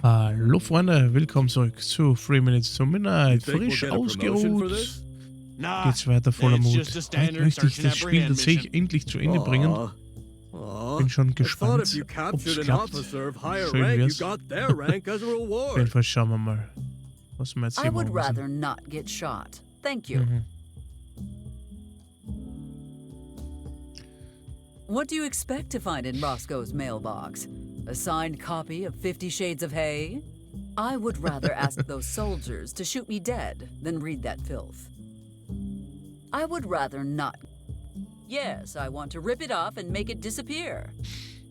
Hallo Freunde, willkommen zurück zu 3 Minutes to Midnight. Frisch ausgeruht. Geht's weiter voller Mut. Heute möchte ich das Spiel tatsächlich endlich zu Ende bringen. Bin schon gespannt, ob es klappt. Schön wär's. Auf jeden Fall schauen wir mal, was wir jetzt hier machen müssen. What do you expect to find in Roscoe's mailbox? A signed copy of 50 Shades of Hay? I would rather ask those soldiers to shoot me dead than read that filth. I would rather not. Yes, I want to rip it off and make it disappear.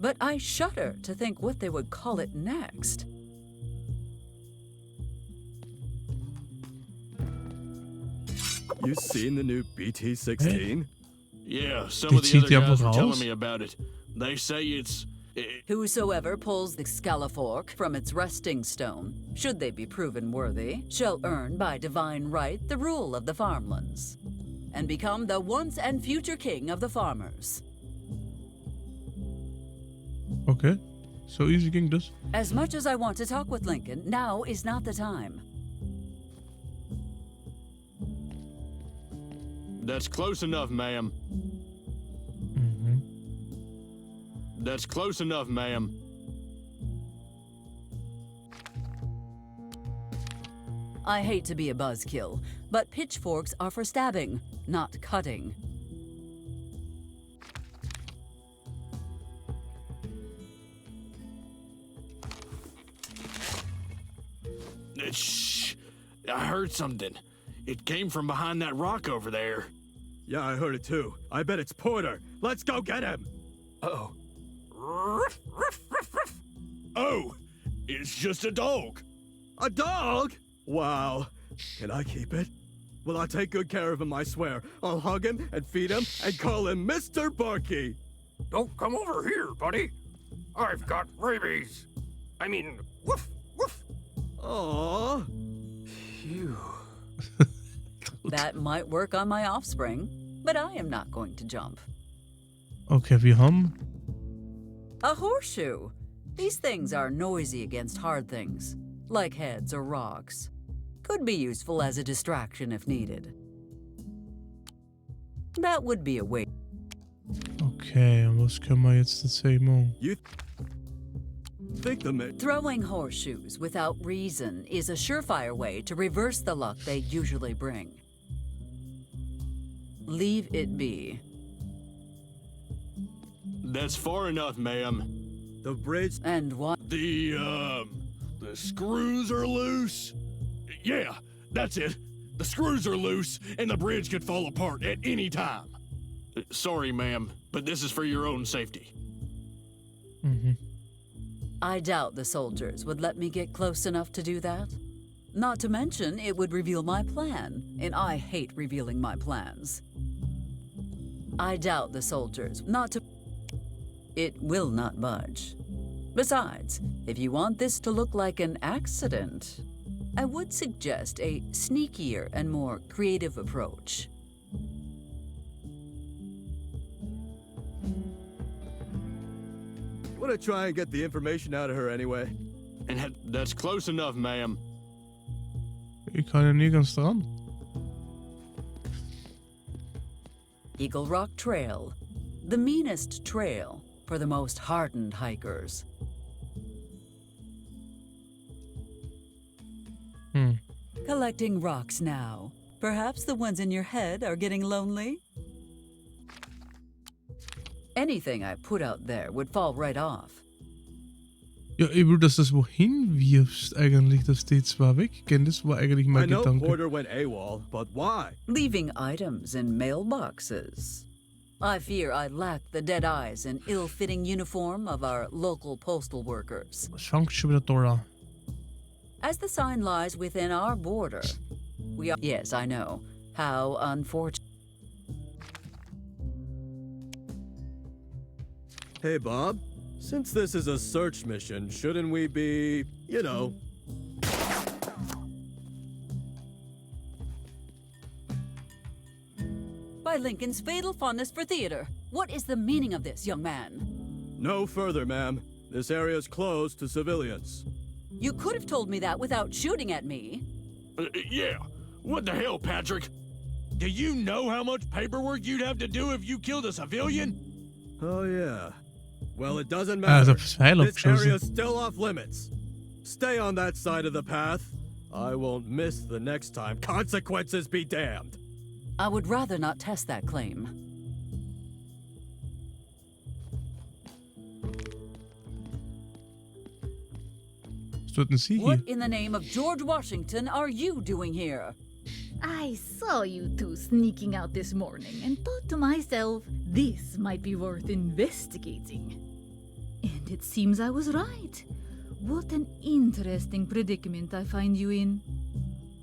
But I shudder to think what they would call it next. You seen the new BT-16? Yeah, some of the other guys were telling me about it. They say it's... Whosoever pulls the Scalafork from its resting stone, should they be proven worthy, shall earn by divine right the rule of the farmlands, and become the once and future king of the farmers. Okay, so easy ging das. As much as I want to talk with Lincoln, now is not the time. That's close enough, ma'am. That's close enough, ma'am. I hate to be a buzzkill, but pitchforks are for stabbing, not cutting. Shh! I heard something. It came from behind that rock over there. Yeah, I heard it too. I bet it's Porter. Let's go get him! Uh-oh. Oh, it's just a dog. A dog? Wow. Can I keep it? Well, I'll take good care of him, I swear. I'll hug him and feed him and call him Mr. Barky. Don't come over here, buddy. I've got rabies. I mean, woof, woof. Aww. Phew. That might work on my offspring, but I am not going to jump. Okay, wir haben... A horseshoe. These things are noisy against hard things, like heads or rocks. Could be useful as a distraction if needed. That would be a way. Okay, und was können wir jetzt tatsächlich machen? You think Throwing horseshoes without reason is a surefire way to reverse the luck they usually bring. Leave it be. That's far enough, ma'am. The bridge... And what? The screws are loose. Yeah, that's it. The screws are loose, and the bridge could fall apart at any time. Sorry, ma'am, but this is for your own safety. I doubt the soldiers would let me get close enough to do that. Not to mention, it would reveal my plan, and I hate revealing my plans. I doubt the soldiers, not to... It will not budge. Besides, if you want this to look like an accident, I would suggest a sneakier and more creative approach. Want to try and get the information out of her anyway? And that's close enough, ma'am. Ich kann ja nirgends dran. Eagle Rock Trail. The meanest trail for the most hardened hikers. Collecting rocks now. Perhaps the ones in your head are getting lonely? Anything I put out there would fall right off. Ja, ich will, dass das wohin wirfst eigentlich, dass die zwar weggehen. Das war eigentlich mein Gedanke. I know Porter went AWOL, but why? Leaving items in mailboxes. I fear I lack the dead eyes and ill-fitting uniform of our local postal workers. Was fängt schon wieder da an? As the sign lies within our border, we are... Yes, I know. How unfortunate. Hey, Bob. Since this is a search mission, shouldn't we be, you know... By Lincoln's fatal fondness for theater, what is the meaning of this, young man? No further, ma'am. This area is closed to civilians. You could have told me that without shooting at me. Yeah. What the hell, Patrick? Do you know how much paperwork you'd have to do if you killed a civilian? Oh, yeah. Well, it doesn't Ah, matter. das Pfeil This abgeschossen. area's still off limits. Stay on that side of the path. I won't miss the next time. Consequences be damned. I would rather not test that claim. Was tut denn sie hier? What in the name of George Washington are you doing here? I saw you two sneaking out this morning and thought to myself, this might be worth investigating. And it seems I was right. What an interesting predicament I find you in.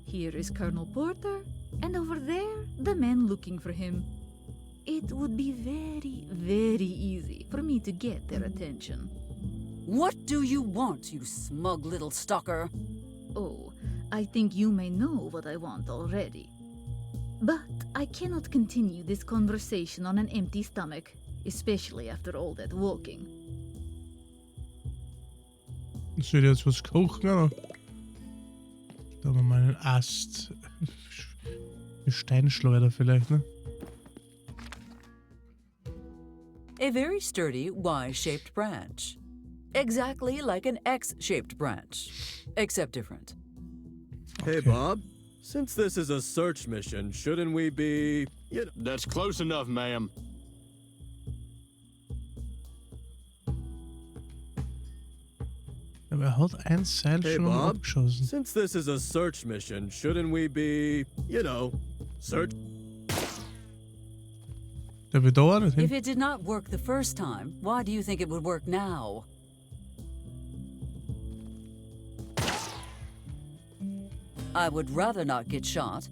Here is Colonel Porter, and over there, the men looking for him. It would be very, very easy for me to get their attention. What do you want, you smug little stalker? Oh, I think you may know what I want already. But I cannot continue this conversation on an empty stomach, especially after all that walking. Soll ich jetzt was kochen, oder? Da haben wir mal einen Ast. Eine Steinschleuder vielleicht, ne? A very sturdy Y-shaped branch. Exactly like an X-shaped branch, except different. Hey, Okay. Bob. Since this is a search mission, shouldn't we be, That's close enough, ma'am. Aber er hat ein Seil Hey, schon Bob. abgeschossen. Since this is a search mission, shouldn't we be, search? Der will da auch nicht hin. If it did not work the first time, why do you think it would work now? I would rather not get shot.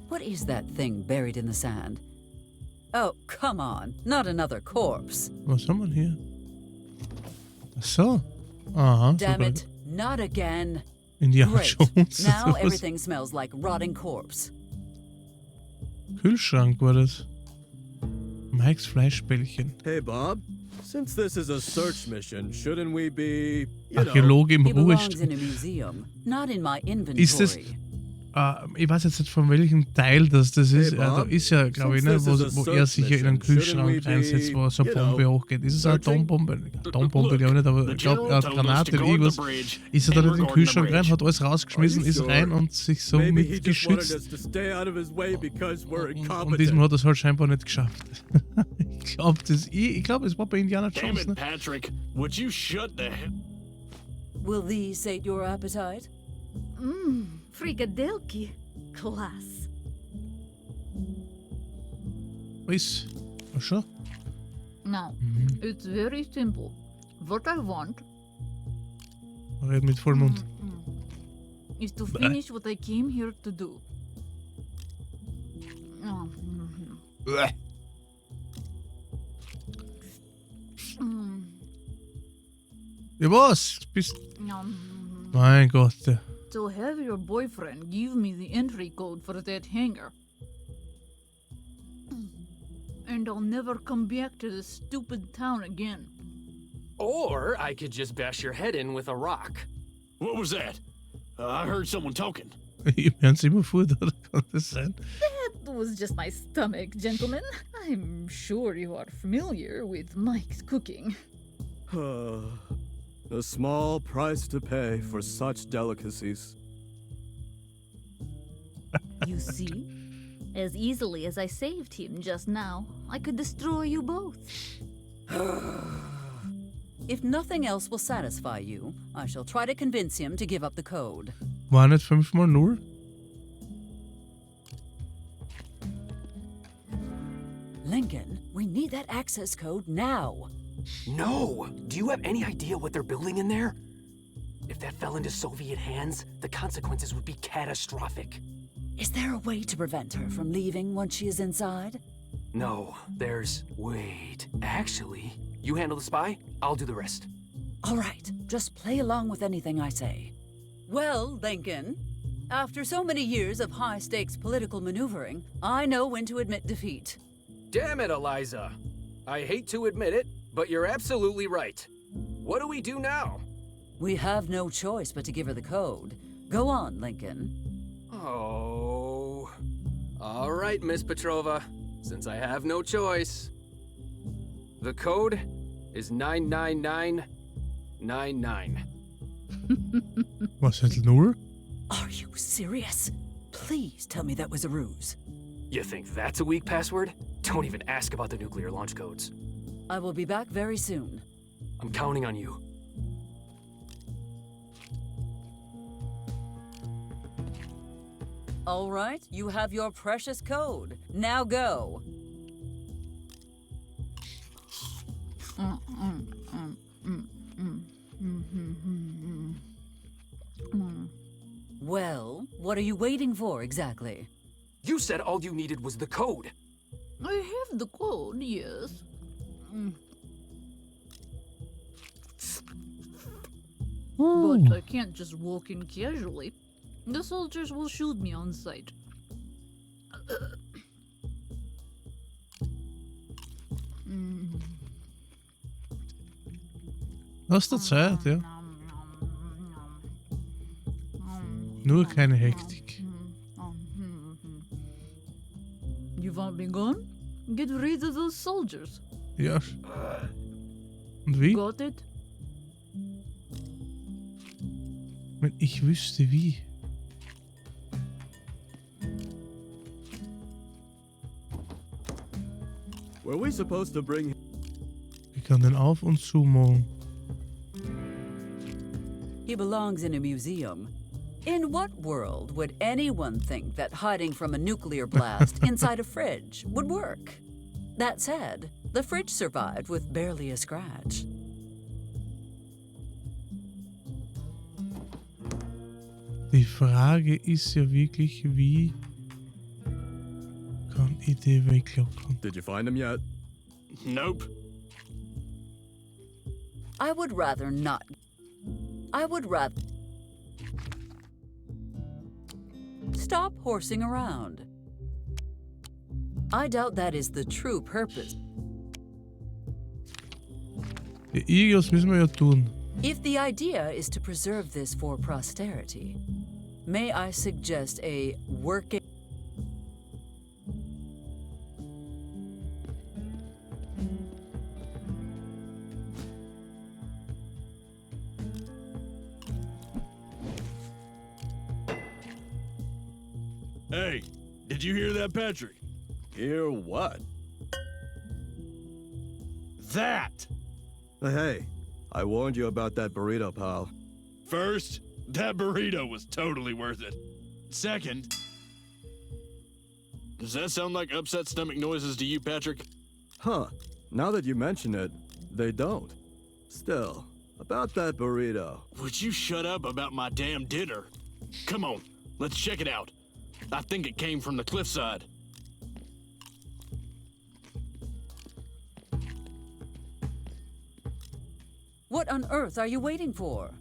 What is that thing buried in the sand? Oh, come on, not another corpse. Was haben wir denn hier? Ach so. Aha. Damn super. it, not again. Indiana Great, Jones. now Was? everything smells like rotting corpse. Kühlschrank war das. Mikes Fleischbällchen. Hey, Bob. Since this is a search mission, shouldn't we be, Archäologe im It belongs Ruhestand. in a museum, not in my inventory. Ist das- Ich weiß jetzt nicht von welchem Teil das ist. Hey, Da Bob, ist ja, glaube ich, ne, since this is a wo er sich ja in einen search mission, Kühlschrank shouldn't we reinsetzt, wo so eine be, you Bombe know, hochgeht. Ist es eine searching? Atombombe? Atombombe, glaube ich nicht, aber The ich glaube, general eine told us to Granate, go to irgendwas. the bridge, Ist er and dann in we're den going to the Kühlschrank rein, bridge. hat alles rausgeschmissen, Are you ist sure? rein und sich so Maybe he mit just wanted us geschützt. to stay out of his way because we're Und incompetent. diesmal hat er es halt scheinbar nicht geschafft. Ich glaube, es war bei Indiana Damn Jones, it, ne? Patrick. Would you shut the hell... Will these sate your appetite? Frikadelki. Class. Was? Ach schon? Now, it's very simple. What I want Red mit Vollmund. is to finish what I came here to do. Oh, Ja, was? Bist... um, Mein Gott. So have your boyfriend give me the entry code for that hangar. And I'll never come back to this stupid town again. Or I could just bash your head in with a rock. What was that? I heard someone talking. Ich hören Sie immer vor, oder kann das sein? That was just my stomach, gentlemen. I'm sure you are familiar with Mike's cooking. A small price to pay for such delicacies. You see? As easily as I saved him just now, I could destroy you both. If nothing else will satisfy you, I shall try to convince him to give up the code. War nicht 5x0? Lincoln, we need that access code now. No! Do you have any idea what they're building in there? If that fell into Soviet hands, the consequences would be catastrophic. Is there a way to prevent her from leaving once she is inside? No, there's... Wait. Actually, you handle the spy, I'll do the rest. All right, just play along with anything I say. Well, Lincoln, after so many years of high-stakes political maneuvering, I know when to admit defeat. Damn it, Eliza. I hate to admit it, but you're absolutely right. What do we do now? We have no choice but to give her the code. Go on, Lincoln. Oh. All right, Miss Petrova. Since I have no choice. The code is 99999. Was het lure? Are you serious? Please tell me that was a ruse. You think that's a weak password? Don't even ask about the nuclear launch codes. I will be back very soon. I'm counting on you. All right, you have your precious code. Now go. Well, what are you waiting for exactly? You said all you needed was the code. I have the code, yes. But I can't just walk in casually. The soldiers will shoot me on sight. Was dat Zeit, ja. Nur keine Hektik. You want me gone? Get rid of those soldiers. Ja. Und wie? Got it? Wenn ich wüsste wie. Were we supposed to bring... Ich kann den auf und zu machen. He belongs in a museum. In what world would anyone think that hiding from a nuclear blast inside a fridge would work? That said, the fridge survived with barely a scratch. Die Frage ist ja wirklich, wie kann ich die weglocken? Did you find him yet? Nope. I would rather not. I would rather... Stop horsing around. I doubt that is the true purpose. Ja, irgendwas müssen wir ja tun. If the idea is to preserve this for posterity, may I suggest a working... Hey, did you hear that, Patrick? Hear what? That! Hey, I warned you about that burrito, pal. First, that burrito was totally worth it. Second, does that sound like upset stomach noises to you, Patrick? Huh. Now that you mention it, they don't. Still, about that burrito. Would you shut up about my damn dinner? Come on, let's check it out. I think it came from the cliffside. What on earth are you waiting for?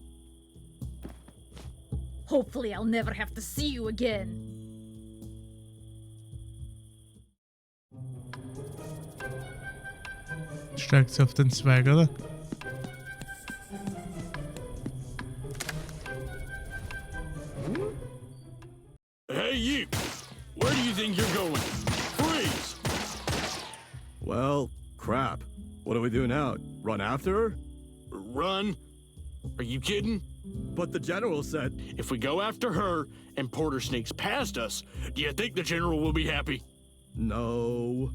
Hopefully I'll never have to see you again. Steigt sie auf den Zweig, oder? Hey, you! Where do you think you're going? Freeze! Well, crap. What do we do now? Run after her? Run? Are you kidding? But the general said... If we go after her and Porter sneaks past us, do you think the general will be happy? No.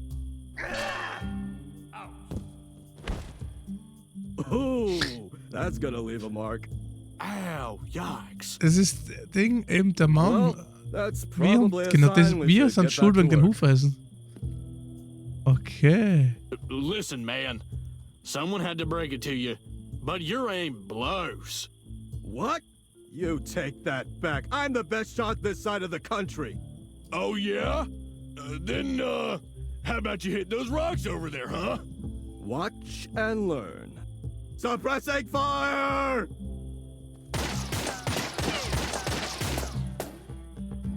Ooh, that's gonna leave a mark. Ow, yikes. Es ist Ding, eben der Mann. Well, that's Wir, probably a genau, das, sign we wir should sind get schuld back wegen to dem work. Hufeisen. Okay. Listen, man. Someone had to break it to you, but your aim blows. What? You take that back. I'm the best shot this side of the country. Oh, yeah? Then, how about you hit those rocks over there, huh? Watch and learn. Suppressing fire!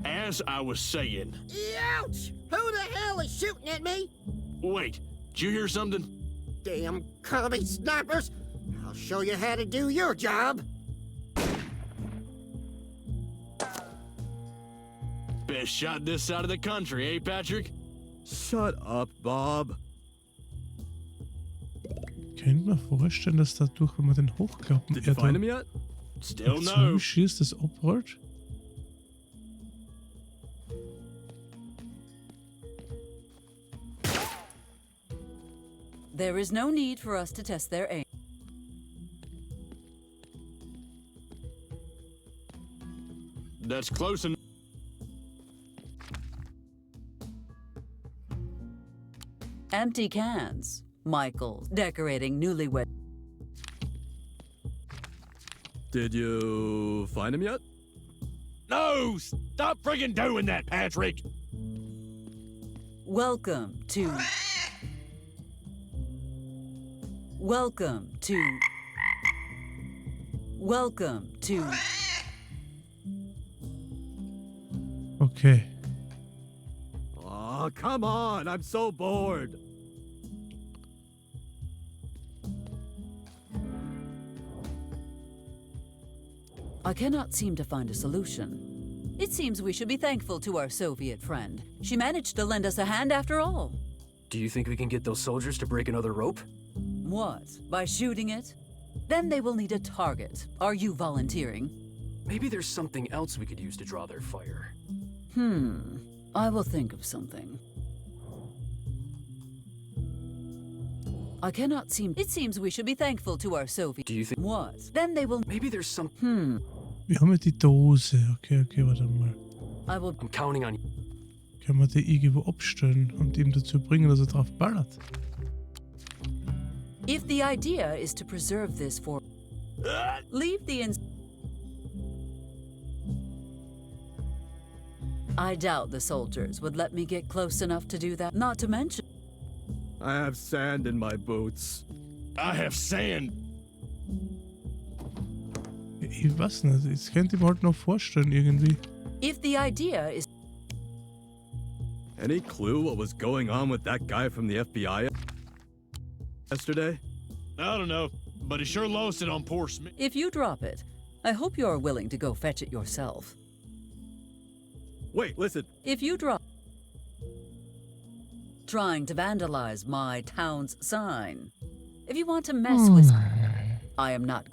As I was saying, Ouch! Who the hell is shooting at me? Wait, did you hear something? Damn commie snipers! I'll show you how to do your job. Best shot this side of the country, eh, Patrick? Shut up, Bob. Könnte man vorstellen, dass dadurch, wenn man den hochklappen, Did you find him yet? Still no. zuschießt, das abrollt? There is no need for us to test their aim. That's close enough. Empty cans. Michael, decorating newlywed. Did you find him yet? No! Stop friggin' doing that, Patrick! Welcome to... Welcome to... Welcome to... Okay. Aw, come on, I'm so bored. I cannot seem to find a solution. It seems we should be thankful to our Soviet friend. She managed to lend us a hand after all. Do you think we can get those soldiers to break another rope? What? By shooting it? Then they will need a target. Are you volunteering? Maybe there's something else we could use to draw their fire. I will think of something. I cannot seem... It seems we should be thankful to our Soviet... Do you think... What? Then they will... Maybe there's some... Wir haben ja die Dose. Okay, warte mal. I will... I'm counting on you. Können wir die irgendwo abstellen und ihm dazu bringen, dass er drauf ballert? If the idea is to preserve this for... Leave the I doubt the soldiers would let me get close enough to do that. Not to mention... I have sand in my boots. I have sand. Ich weiß nicht, das könnte ich mir halt noch vorstellen irgendwie. If the idea is... Any clue what was going on with that guy from the FBI yesterday? I don't know, but he sure lost it on poor Smith. If you drop it, I hope you are willing to go fetch it yourself. Wait, listen. If you drop... Trying to vandalize my town's sign. If you want to mess with... I am not...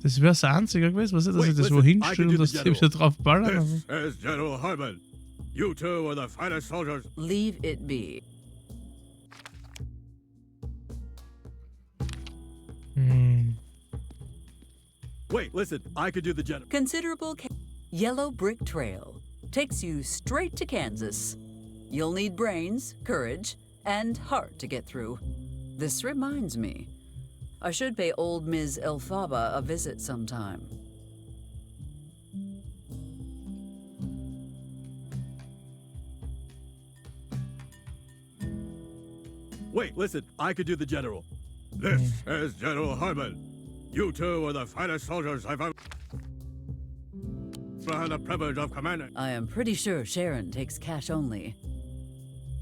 Das wäre das Einzige gewesen, was ich, dass Wait, ich das listen, wo I hinstelle can und do dass the die wieder drauf ballern. This is General Harmon. You two are the finest soldiers. Leave it be. Wait, listen. I could do the general. Considerable yellow brick trail takes you straight to Kansas. You'll need brains, courage, and heart to get through. This reminds me. I should pay old Ms. Elphaba a visit sometime. Wait, listen. I could do the general. This is General Harmon. You two are the finest soldiers I've ever had the privilege of commanding. I am pretty sure Sharon takes cash only.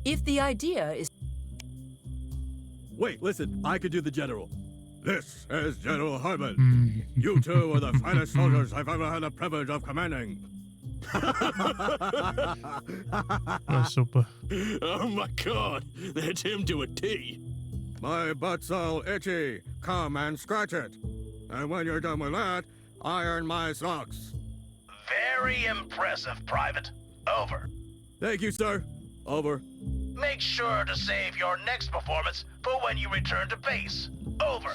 If the idea is... Wait, listen. I could do the general. This is General Harmon. You two are the finest soldiers I've ever had the privilege of commanding. Ja, super. Oh my god, that's him to a T. My butt's all itchy. Come and scratch it. And when you're done with that, iron my socks. Very impressive, Private. Over. Thank you, sir. Over. Make sure to save your next performance for when you return to base. Over.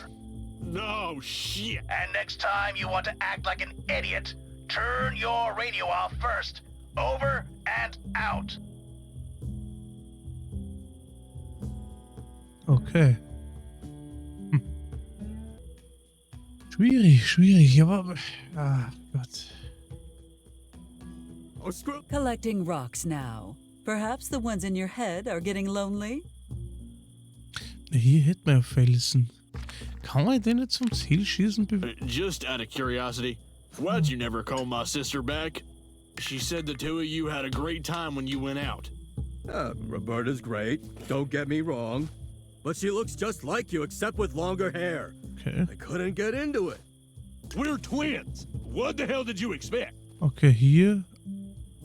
No shit. And next time you want to act like an idiot, turn your radio off first. Over and out. Okay. Schwierig, aber... Ah, Gott. Oh, screw. Collecting rocks now. Perhaps the ones in your head are getting lonely? Hier hätten wir ja Felsen. Kann man den nicht zum Zielschießen Just out of curiosity, why'd you never call my sister back? She said the two of you had a great time when you went out. Roberta's great, don't get me wrong. But she looks just like you, except with longer hair. Okay. I couldn't get into it. We're twins. What the hell did you expect? Okay, hier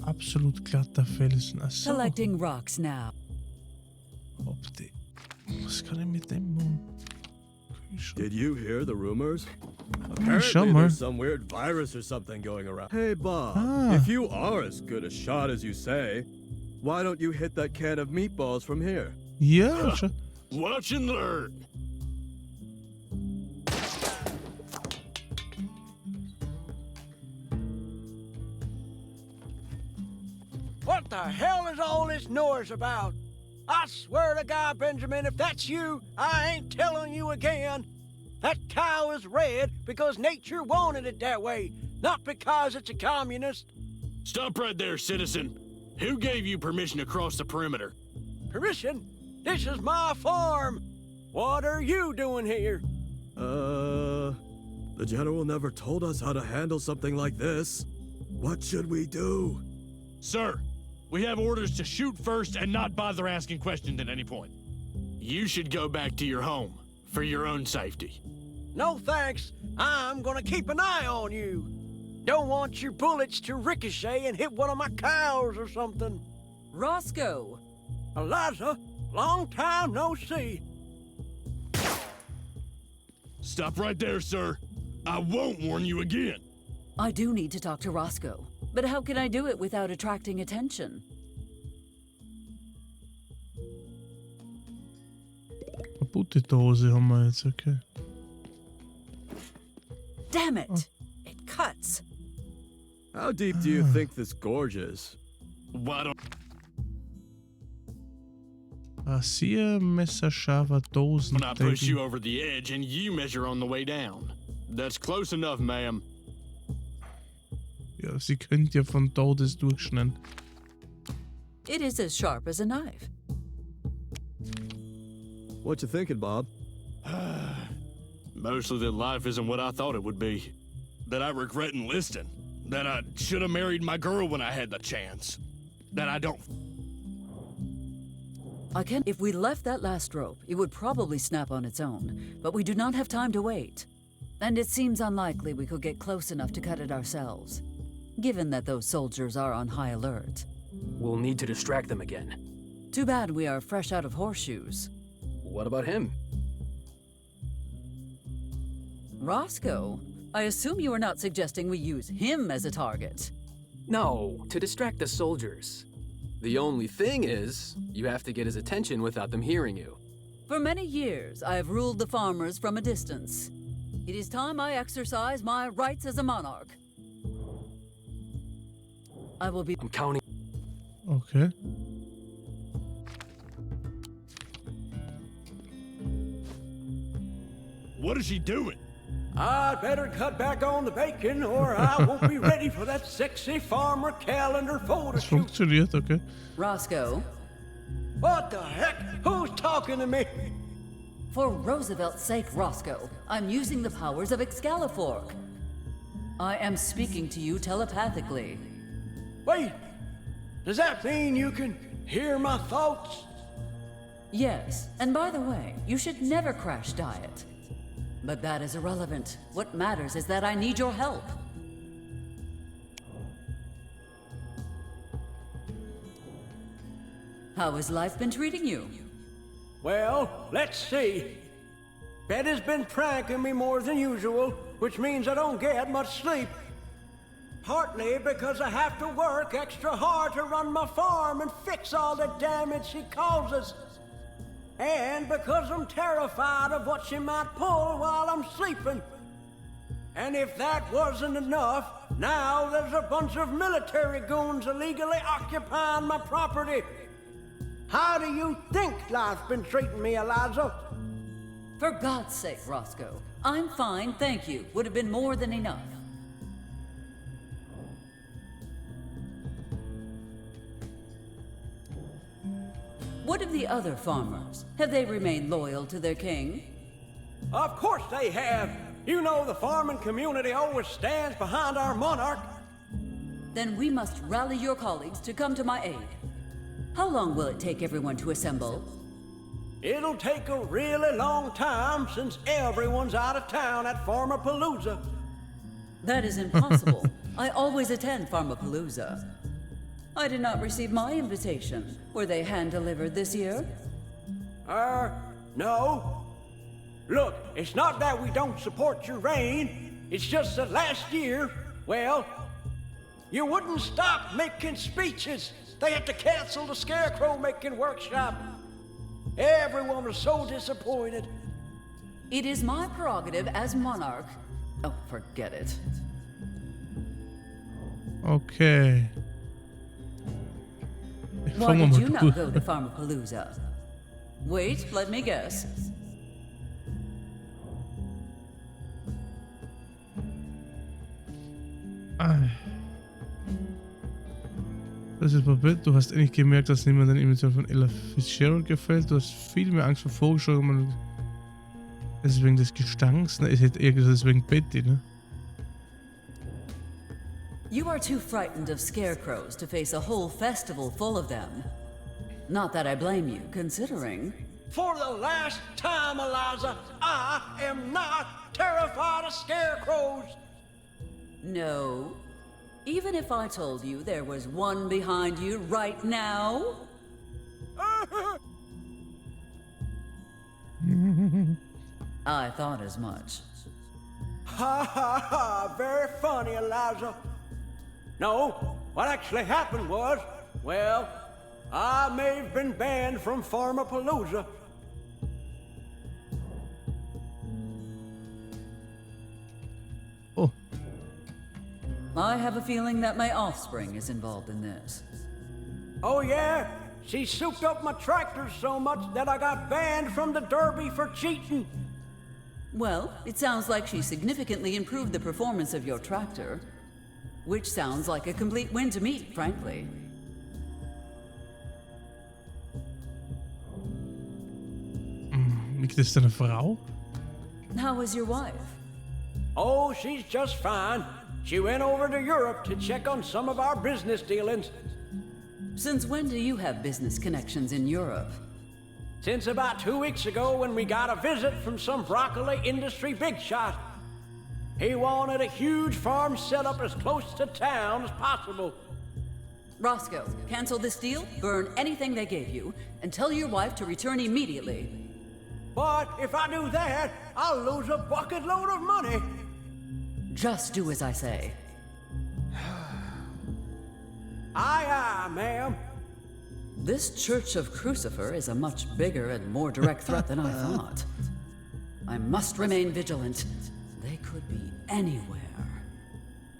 absolut glatter Felsen. Achso. Collecting rocks now. Ob det. Was kann ich mit dem machen? Did you hear the rumors? Schau Apparently mal. there's some weird virus or something going around. Hey, Bob, if you are as good a shot as you say, why don't you hit that can of meatballs from here? Ja, schau. Watch and learn. What the hell is all this noise about? I swear to God, Benjamin, if that's you, I ain't telling you again. That cow is red because nature wanted it that way, not because it's a communist. Stop right there, citizen. Who gave you permission to cross the perimeter? Permission? This is my farm. What are you doing here? The general never told us how to handle something like this. What should we do? Sir, we have orders to shoot first and not bother asking questions at any point. You should go back to your home for your own safety. No thanks. I'm gonna keep an eye on you. Don't want your bullets to ricochet and hit one of my cows or something. Roscoe! Eliza, long time no see. Stop right there, sir. I won't warn you again. I do need to talk to Roscoe, but how can I do it without attracting attention? Kaputte Dose haben wir jetzt, okay. Damn it! It cuts. How deep do you think this gorge is? Why don't... Rasierer, messerscharfer Dosen. When I push you over the edge and you measure on the way down. That's close enough, ma'am. Ja, sie könnt ja von dort es durchschneiden. It is as sharp as a knife. What you thinking, Bob? Mostly that life isn't what I thought it would be. That I regret enlisting. That I should have married my girl when I had the chance. That I don't... If we left that last rope, it would probably snap on its own, but we do not have time to wait. And it seems unlikely we could get close enough to cut it ourselves, given that those soldiers are on high alert. We'll need to distract them again. Too bad we are fresh out of horseshoes. What about him? Roscoe, I assume you are not suggesting we use him as a target. No, to distract the soldiers. The only thing is, you have to get his attention without them hearing you. For many years, I have ruled the farmers from a distance. It is time I exercise my rights as a monarch. I will be... I'm counting. Okay. What is she doing? I'd better cut back on the bacon or I won't be ready for that sexy farmer calendar photo Das shoot. funktioniert, okay. Roscoe, What the heck? Who's talking to me? for Roosevelt's sake, Roscoe, I'm using the powers of Excalibur. I am speaking to you telepathically. Wait, does that mean you can hear my thoughts? Yes, and by the way, you should never crash diet. But that is irrelevant. What matters is that I need your help. How has life been treating you? Well, let's see. Betty's been pranking me more than usual, which means I don't get much sleep. Partly because I have to work extra hard to run my farm and fix all the damage she causes. And because I'm terrified of what she might pull while I'm sleeping. And if that wasn't enough, now there's a bunch of military goons illegally occupying my property. How do you think life's been treating me, Eliza? For God's sake, Roscoe. I'm fine, thank you. Would have been more than enough. What of the other farmers? Have they remained loyal to their king? Of course they have. You know the farming community always stands behind our monarch. Then we must rally your colleagues to come to my aid. How long will it take everyone to assemble? It'll take a really long time since everyone's out of town at Pharmapalooza. That is impossible. I always attend Pharmapalooza. I did not receive my invitation. Were they hand-delivered this year? No. Look, it's not that we don't support your reign. It's just that last year, well, you wouldn't stop making speeches. They had to cancel the scarecrow making workshop. Everyone was so disappointed. It is my prerogative as monarch. Oh, forget it. Okay. Why did you not go to Pharmapalooza? Wait, let me guess. Das ist Babette. Du hast endlich gemerkt, dass niemand den Imitation von Ella Fitzgerald gefällt. Du hast viel mehr Angst vor Vogelscheuchen. Das ist wegen des Gestanks. Ne, ich hätte eher gesagt, das ist wegen Betty, ne? You are too frightened of scarecrows to face a whole festival full of them. Not that I blame you, considering... For the last time, Eliza, I am not terrified of scarecrows. No. Even if I told you there was one behind you right now? I thought as much. Ha ha ha, very funny, Eliza. No, what actually happened was, well, I may have been banned from Pharmapalooza. Oh. I have a feeling that my offspring is involved in this. Oh yeah? She souped up my tractor so much that I got banned from the Derby for cheating. Well, it sounds like she significantly improved the performance of your tractor. Which sounds like a complete win to me, frankly. Liegt es deine Frau? How is your wife? Oh, she's just fine. She went over to Europe to check on some of our business dealings. Since when do you have business connections in Europe? Since about 2 weeks ago when we got a visit from some broccoli industry big shot. He wanted a huge farm set up as close to town as possible. Roscoe, cancel this deal, burn anything they gave you, and tell your wife to return immediately. But if I do that, I'll lose a bucket load of money. Just do as I say. Aye, aye, ma'am. This Church of Crucifer is a much bigger and more direct threat than I thought. I must remain vigilant. They could be anywhere.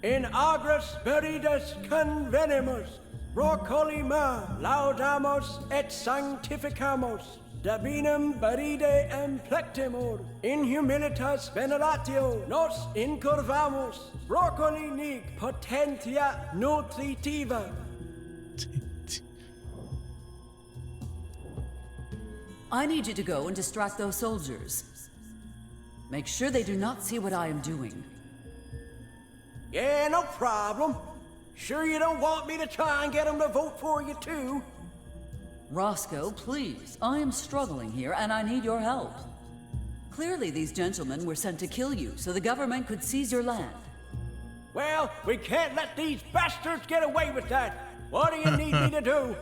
In agris spiritus convenimus, procolima laudamos et sanctificamos, dabinem baride emplectimur, in humilitas veneratio nos incurvamos, procoli nic potentia nutritiva. I need you to go and distract those soldiers. Make sure they do not see what I am doing. Yeah, no problem. Sure you don't want me to try and get them to vote for you too? Roscoe, please. I am struggling here and I need your help. Clearly these gentlemen were sent to kill you so the government could seize your land. Well, we can't let these bastards get away with that. What do you need me to do?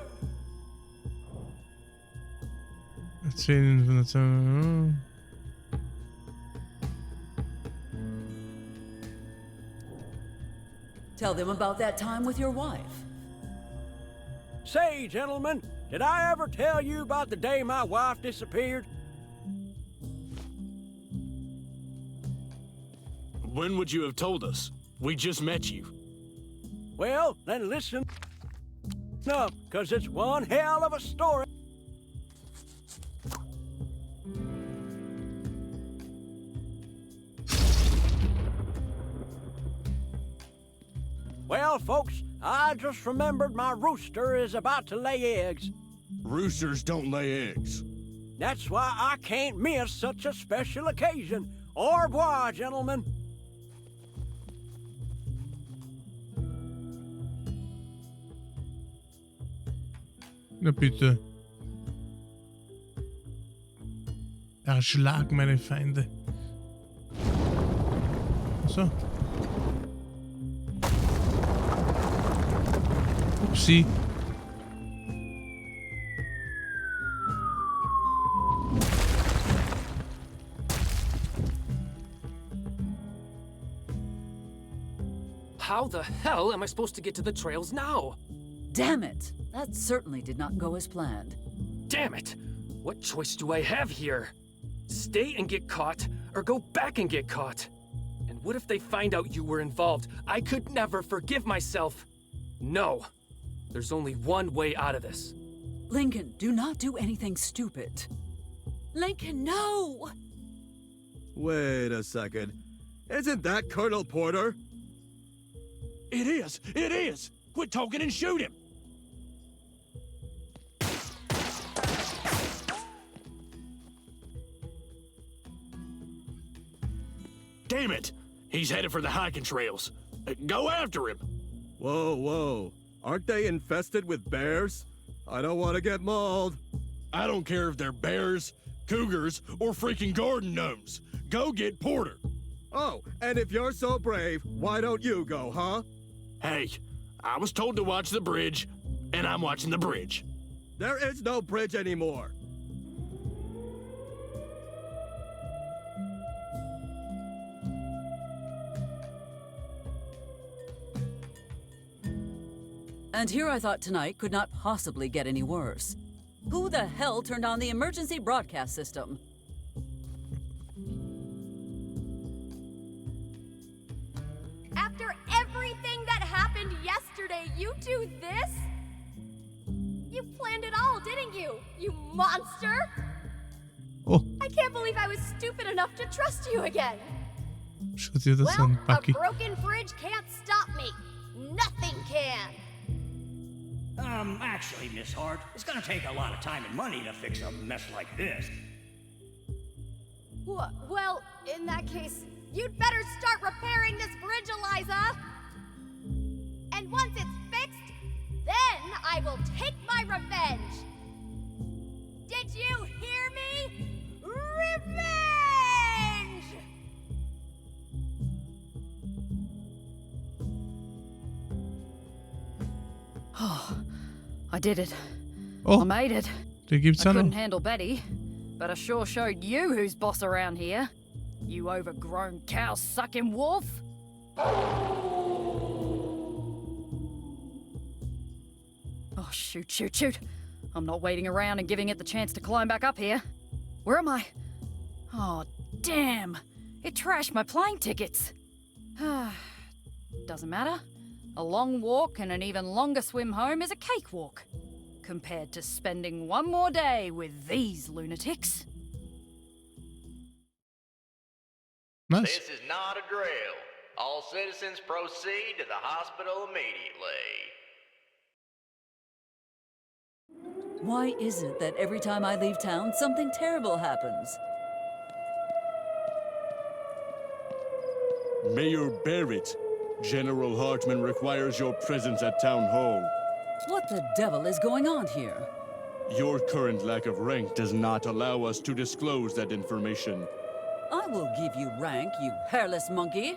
Erzählen von der Tell them about that time with your wife. Say, gentlemen, did I ever tell you about the day my wife disappeared? When would you have told us? We just met you. Well, then listen up, because it's one hell of a story. Well, folks, I just remembered my rooster is about to lay eggs. Roosters don't lay eggs. That's why I can't miss such a special occasion. Au revoir, gentlemen. Na bitte. Erschlag meine Feinde. So. Upsi. How the hell am I supposed to get to the trails now? Damn it! That certainly did not go as planned. Damn it! What choice do I have here? Stay and get caught, or go back and get caught? And what if they find out you were involved? I could never forgive myself. No. There's only one way out of this. Lincoln, do not do anything stupid. Lincoln, no! Wait a second. Isn't that Colonel Porter? It is! It is! Quit talking and shoot him! Damn it! He's headed for the hiking trails. Go after him! Whoa, whoa. Aren't they infested with bears? I don't want to get mauled. I don't care if they're bears, cougars, or freaking garden gnomes. Go get Porter! Oh, and if you're so brave, why don't you go, huh? Hey, I was told to watch the bridge, and I'm watching the bridge. There is no bridge anymore. And here I thought tonight could not possibly get any worse. Who the hell turned on the emergency broadcast system? After everything that happened yesterday, you do this? You planned it all, didn't you? You monster! Oh, I can't believe I was stupid enough to trust you again. schau dir das an, Well, a Bucky. broken bridge can't stop me. Nothing can. Actually, Miss Hart, it's gonna take a lot of time and money to fix a mess like this. Well, in that case, you'd better start repairing this bridge, Eliza. And once it's fixed, then I will take my revenge. Did you hear me? Revenge! Oh, I did it. Oh, I made it. der gibt's I ja couldn't noch. handle Betty, but I sure showed you who's boss around here. You overgrown cow-sucking wolf. Oh, shoot, shoot, shoot. I'm not waiting around and giving it the chance to climb back up here. Where am I? Oh, damn. It trashed my plane tickets. Doesn't matter. A long walk and an even longer swim home is a cakewalk, compared to spending one more day with these lunatics. Nice. This is not a drill. All citizens proceed to the hospital immediately. Why is it that every time I leave town, something terrible happens? Mayor Barrett, General Hartman requires your presence at Town Hall. What the devil is going on here? Your current lack of rank does not allow us to disclose that information. I will give you rank, you hairless monkey.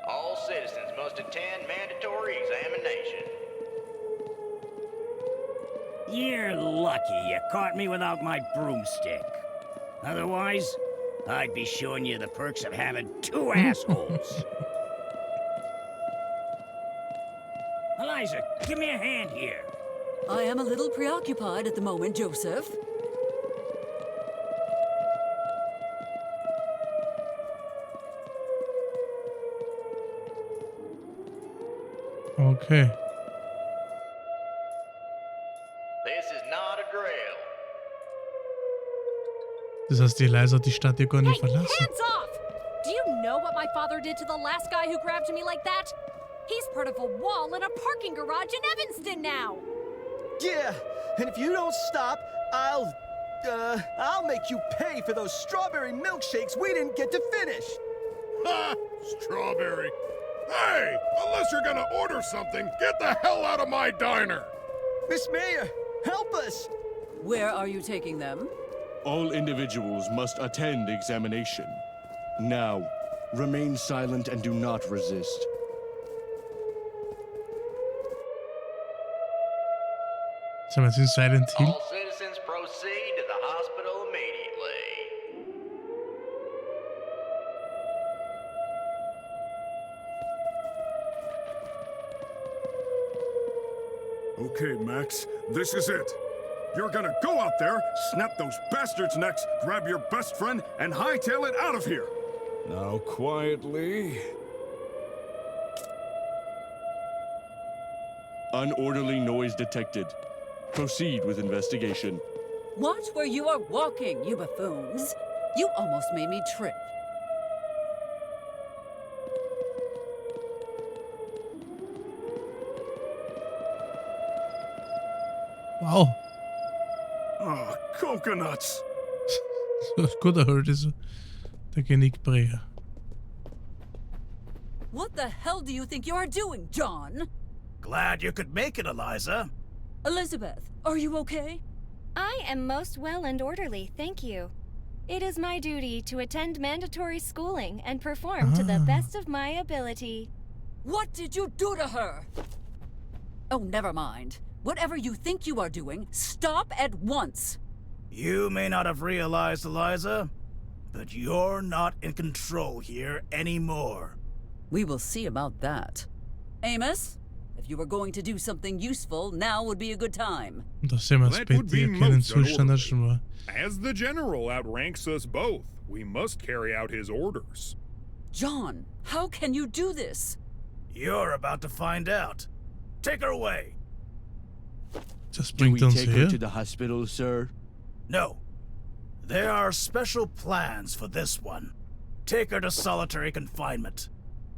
All citizens must attend mandatory examination. You're lucky you caught me without my broomstick. Otherwise, I'd be showing you the perks of having two assholes. Eliza, give me a hand here. I am a little preoccupied at the moment, Joseph. Okay. This is not a drill. Das heißt, die Eliza hat die Stadt ja gar nicht verlassen. Hands off! Do you know what my father did to the last guy who grabbed me like that? He's part of a wall in a parking garage in Evanston now. Yeah, and if you don't stop, I'll make you pay for those strawberry milkshakes we didn't get to finish. Ha! Strawberry. Hey, unless you're gonna order something, get the hell out of my diner. Miss Mayor, Help us! Where are you taking them? All individuals must attend examination. Now, remain silent and do not resist. Som er sin Silent Hill. All citizens proceed to the hospital immediately. Okay, Max, this is it. You're gonna go out there, snap those bastards' necks, grab your best friend, and hightail it out of here. Now, quietly. Unorderly noise detected. Proceed with investigation. Watch where you are walking, you buffoons. You almost made me trip. Wow. Ah, coconuts. Så skulle der høre det så. Der kan ikke brære. What the hell do you think you are doing, John? Glad you could make it, Eliza. Elizabeth, are you okay? I am most well and orderly, thank you. It is my duty to attend mandatory schooling and perform to the best of my ability. What did you do to her? Oh, never mind. Whatever you think you are doing, stop at once. You may not have realized, Eliza, but you're not in control here anymore. We will see about that. Amos, if you were going to do something useful, now would be a good time. Der ser man Betty og kender en tilstand, som var. As the general outranks us both, we must carry out his orders. John, how can you do this? You're about to find out. Take her away. Do we take her to the hospital, sir? No. There are special plans for this one. Take her to solitary confinement.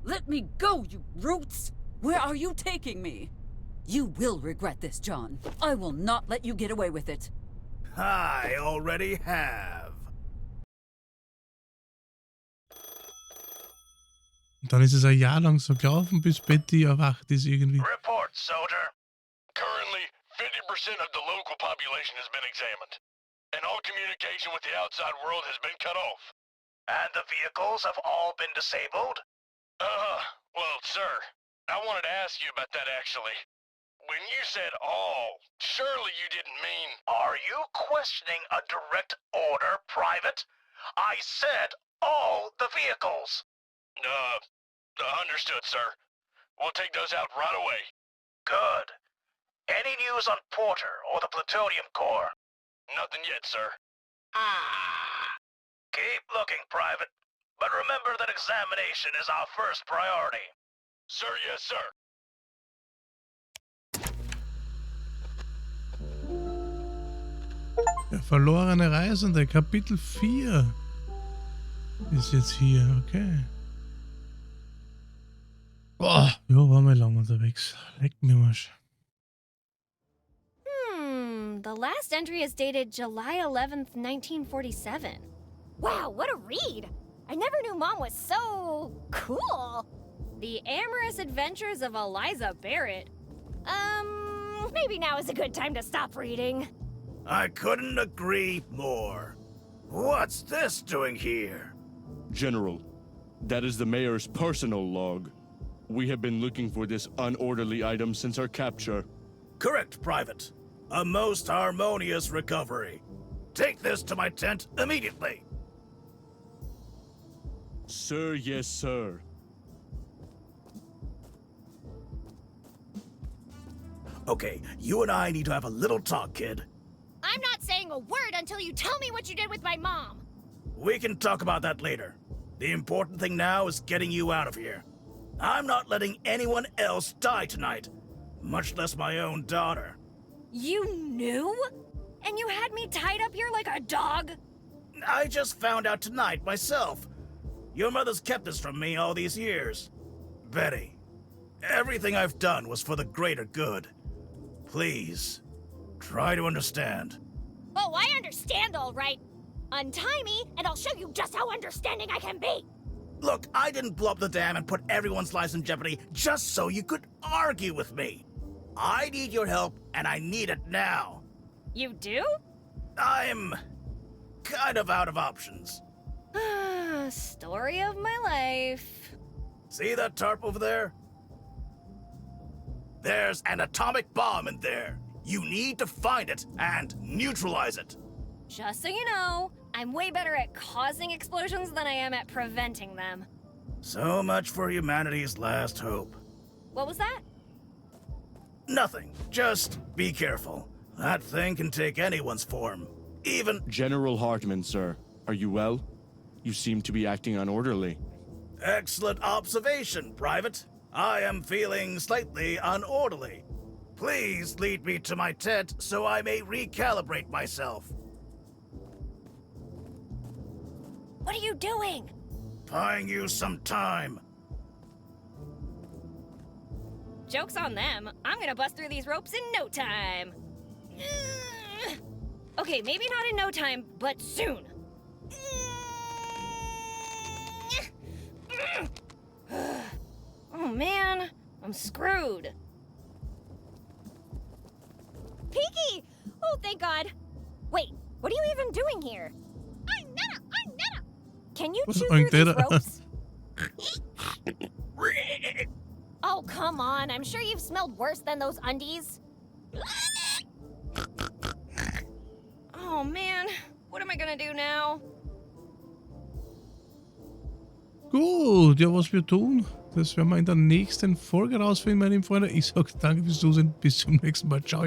Let me go, you roots! Where are you taking me? You will regret this, John. I will not let you get away with it. I already have. Und dann ist es ein Jahr lang so gelaufen, bis Betty erwacht ist irgendwie. Report, soldier. Currently, 50% of the local population has been examined, and all communication with the outside world has been cut off. And the vehicles have all been disabled? Well, sir, I wanted to ask you about that, actually. When you said all, surely you didn't mean... Are you questioning a direct order, Private? I said all the vehicles. Understood, sir. We'll take those out right away. Good. Any news on Porter or the Plutonium Core? Nothing yet, sir. Keep looking, Private. But remember that examination is our first priority. Sir, yes, sir. Der verlorene Reisende, Kapitel 4 ist jetzt hier, okay. Boah, ja, waren wir lang unterwegs. Leck mir Marsch. The last entry is dated July 11th, 1947. Wow, what a read! I never knew Mom was so... cool! The Amorous Adventures of Eliza Barrett. Maybe now is a good time to stop reading. I couldn't agree more. What's this doing here? General, that is the mayor's personal log. We have been looking for this unorderly item since our capture. Correct, Private. A most harmonious recovery. Take this to my tent immediately. Sir, yes, sir. Okay, you and I need to have a little talk, kid. I'm not saying a word until you tell me what you did with my mom. We can talk about that later. The important thing now is getting you out of here. I'm not letting anyone else die tonight, much less my own daughter. You knew? And you had me tied up here like a dog? I just found out tonight myself. Your mother's kept this from me all these years. Betty, everything I've done was for the greater good. Please, try to understand. Oh, I understand all right. Untie me, and I'll show you just how understanding I can be. Look, I didn't blow up the dam and put everyone's lives in jeopardy just so you could argue with me. I need your help, and I need it now. You do? I'm kind of out of options. Story of my life. See that tarp over there? There's an atomic bomb in there. You need to find it and neutralize it. Just so you know, I'm way better at causing explosions than I am at preventing them. So much for humanity's last hope. What was that? Nothing. Just be careful. That thing can take anyone's form. Even... General Hartman, sir. Are you well? You seem to be acting unorderly. Excellent observation, Private. I am feeling slightly unorderly. Please lead me to my tent so I may recalibrate myself. What are you doing? Buying you some time. Joke's on them. I'm gonna bust through these ropes in no time. Okay, maybe not in no time, but soon. Oh man, I'm screwed. Peaky! Oh, thank God. Wait, what are you even doing here? I'm Nana! Can you What's chew through these Nana? ropes? Oh, come on. I'm sure you've smelled worse than those undies. Oh man, what am I gonna do now? Gut, ja, was wir tun, das werden wir in der nächsten Folge rausfinden, meine lieben Freunde. Ich sage danke fürs Zusehen, bis zum nächsten Mal. Ciao.